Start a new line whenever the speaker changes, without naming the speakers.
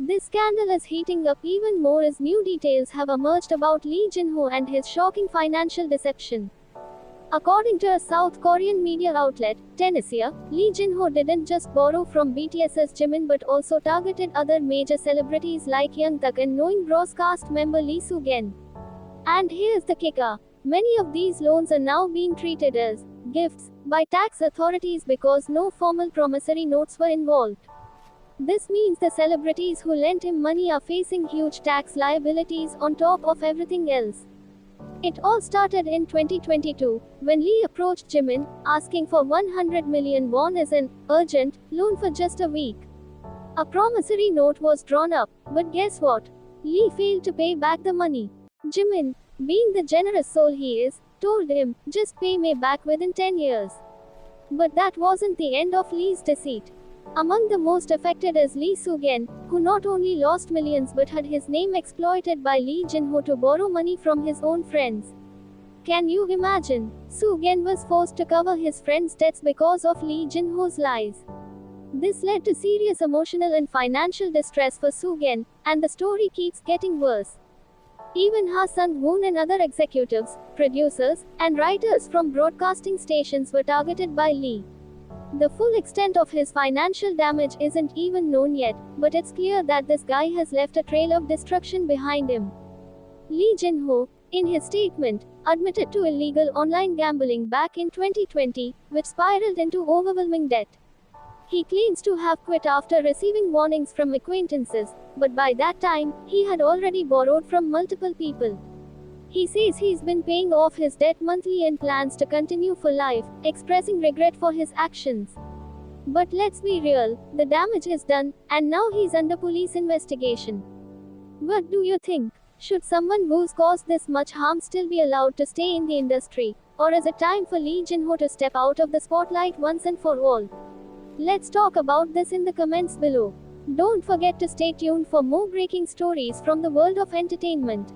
This scandal is heating up even more as new details have emerged about Lee Jin-ho and his shocking financial deception. According to a South Korean media outlet, Tennessee, Lee Jin-ho didn't just borrow from BTS's Jimin but also targeted other major celebrities like Young Thug and knowing Bros cast member Lee Soo-gen. And here's the kicker. Many of these loans are now being treated as gifts by tax authorities because no formal promissory notes were involved. This means the celebrities who lent him money are facing huge tax liabilities on top of everything else. It all started in 2022, when Lee approached Jimin, asking for 100 million won as an urgent loan for just a week. A promissory note was drawn up, but guess what? Lee failed to pay back the money. Jimin, being the generous soul he is, told him, just pay me back within 10 years. But that wasn't the end of Lee's deceit. Among the most affected is Lee Soo-gen, who not only lost millions but had his name exploited by Lee Jin-ho to borrow money from his own friends. Can you imagine? Soo-gen was forced to cover his friends' debts because of Lee Jin-ho's lies. This led to serious emotional and financial distress for Soo-gen, and the story keeps getting worse. Even Ha Sung-woon and other executives, producers, and writers from broadcasting stations were targeted by Lee. The full extent of his financial damage isn't even known yet, but it's clear that this guy has left a trail of destruction behind him. Lee Jin-ho, in his statement, admitted to illegal online gambling back in 2020, which spiraled into overwhelming debt. He claims to have quit after receiving warnings from acquaintances, but by that time, he had already borrowed from multiple people. He says he's been paying off his debt monthly and plans to continue for life, expressing regret for his actions. But let's be real, the damage is done, and now he's under police investigation. What do you think? Should someone who's caused this much harm still be allowed to stay in the industry, or is it time for Lee Jin-ho to step out of the spotlight once and for all? Let's talk about this in the comments below. Don't forget to stay tuned for more breaking stories from the world of entertainment.